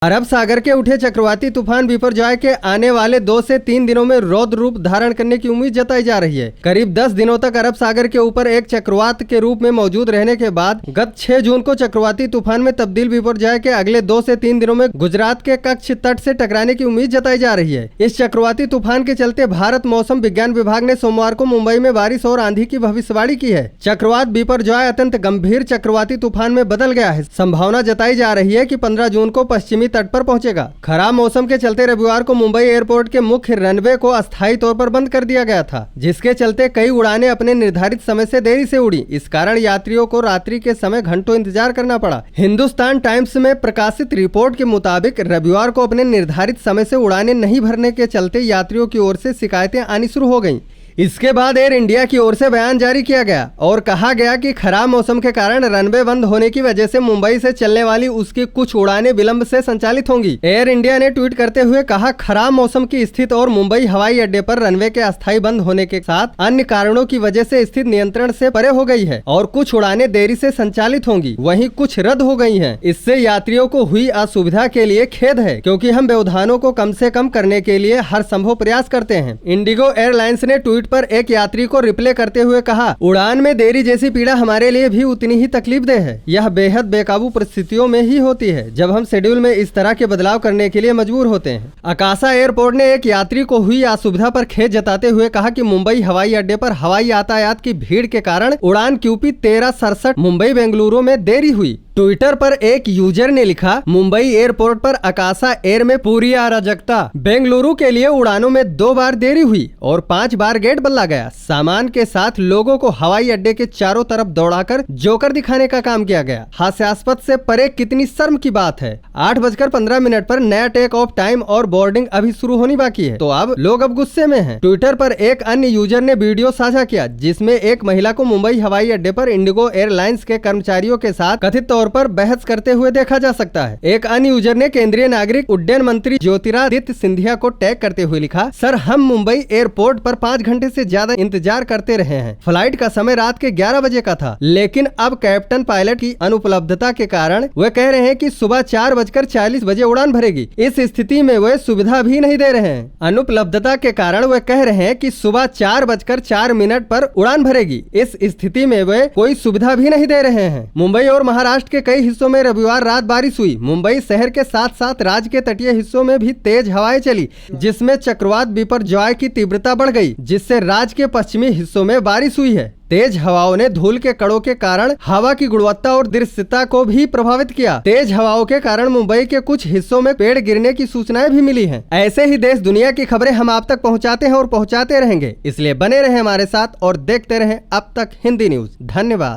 अरब सागर के उठे चक्रवाती तूफान बिपरजॉय के आने वाले 2 से 3 दिनों में रौद्र रूप धारण करने की उम्मीद जताई जा रही है। करीब 10 दिनों तक अरब सागर के ऊपर एक चक्रवात के रूप में मौजूद रहने के बाद गत 6 जून को चक्रवाती तूफान में तब्दील बिपरजॉय के अगले 2 से 3 दिनों में गुजरात के कच्छ तट से टकराने की उम्मीद जताई जा रही है। इस चक्रवाती तूफान के चलते भारत मौसम विज्ञान विभाग ने सोमवार को मुंबई में बारिश और आंधी की भविष्यवाणी की है। चक्रवात बिपरजॉय अत्यंत गंभीर चक्रवाती तूफान में बदल गया है। संभावना जताई जा रही है कि 15 जून को पश्चिमी तट पर पहुंचेगा। खराब मौसम के चलते रविवार को मुंबई एयरपोर्ट के मुख्य रनवे को अस्थायी तौर पर बंद कर दिया गया था, जिसके चलते कई उड़ानें अपने निर्धारित समय से देरी से उड़ी। इस कारण यात्रियों को रात्रि के समय घंटों इंतजार करना पड़ा। हिंदुस्तान टाइम्स में प्रकाशित रिपोर्ट के मुताबिक रविवार को अपने निर्धारित समय से उड़ानें नहीं भरने के चलते यात्रियों की ओर से शिकायतें आनी शुरू हो गयी। इसके बाद एयर इंडिया की ओर से बयान जारी किया गया और कहा गया कि खराब मौसम के कारण रनवे बंद होने की वजह से मुंबई से चलने वाली उसकी कुछ उड़ानें विलंब से संचालित होंगी। एयर इंडिया ने ट्वीट करते हुए कहा, खराब मौसम की स्थिति और मुंबई हवाई अड्डे पर रनवे के अस्थायी बंद होने के साथ अन्य कारणों की वजह से स्थिति नियंत्रण से परे हो गई है और कुछ उड़ानें देरी से संचालित होंगी, वहीं कुछ रद्द हो गई हैं। इससे यात्रियों को हुई असुविधा के लिए खेद है, क्योंकि हम व्यवधानों को कम से कम करने के लिए हर संभव प्रयास करते हैं। इंडिगो एयरलाइंस ने ट्वीट पर एक यात्री को रिप्लाई करते हुए कहा, उड़ान में देरी जैसी पीड़ा हमारे लिए भी उतनी ही तकलीफदेह है। यह बेहद बेकाबू परिस्थितियों में ही होती है जब हम शेड्यूल में इस तरह के बदलाव करने के लिए मजबूर होते हैं। अकाशा एयरपोर्ट ने एक यात्री को हुई असुविधा पर खेद जताते हुए कहा कि मुंबई हवाई अड्डे पर हवाई यातायात की भीड़ के कारण उड़ान QP 1367 मुंबई बेंगलुरु में देरी हुई। ट्विटर पर एक यूजर ने लिखा, मुंबई एयरपोर्ट पर अकाशा एयर में पूरी अराजकता। बेंगलुरु के लिए उड़ानों में 2 बार देरी हुई और 5 बार गेट बदला गया। सामान के साथ लोगों को हवाई अड्डे के चारों तरफ दौड़ाकर जोकर दिखाने का काम किया गया। हास्यास्पद से परे कितनी शर्म की बात है। 8:15 पर नया टेक ऑफ टाइम और बोर्डिंग अभी शुरू होनी बाकी है, तो अब लोग गुस्से में हैं। ट्विटर पर एक अन्य यूजर ने वीडियो साझा किया जिसमें एक महिला को मुंबई हवाई अड्डे पर इंडिगो एयरलाइंस के कर्मचारियों के साथ कथित तौर पर बहस करते हुए देखा जा सकता है। एक अन्य यूजर ने केंद्रीय नागरिक उड्डयन मंत्री ज्योतिरादित्य सिंधिया को टैग करते हुए लिखा, सर हम मुंबई एयरपोर्ट पर 5 घंटे से ज्यादा इंतजार करते रहे हैं। फ्लाइट का समय रात के 11 बजे का था, लेकिन अब कैप्टन पायलट की अनुपलब्धता के कारण वे कह रहे हैं कि सुबह 4:40 बजे उड़ान भरेगी। इस स्थिति में वे सुविधा भी नहीं दे रहे हैं। अनुपलब्धता के कारण वे कह रहे हैं कि सुबह 4:04 पर उड़ान भरेगी। इस स्थिति में वे कोई सुविधा भी नहीं दे रहे हैं। मुंबई और महाराष्ट्र के कई हिस्सों में रविवार रात बारिश हुई। मुंबई शहर के साथ साथ राज्य के तटीय हिस्सों में भी तेज हवाएं चली, जिसमें चक्रवात बिपरजॉय की तीव्रता बढ़ गई, जिससे राज्य के पश्चिमी हिस्सों में बारिश हुई है। तेज हवाओं ने धूल के कणों के कारण हवा की गुणवत्ता और दृश्यता को भी प्रभावित किया। तेज हवाओं के कारण मुंबई के कुछ हिस्सों में पेड़ गिरने की सूचनाएं भी मिली हैं। ऐसे ही देश दुनिया की खबरें हम आप तक पहुंचाते हैं और पहुंचाते रहेंगे, इसलिए बने रहें हमारे साथ और देखते रहें अब तक हिंदी न्यूज। धन्यवाद।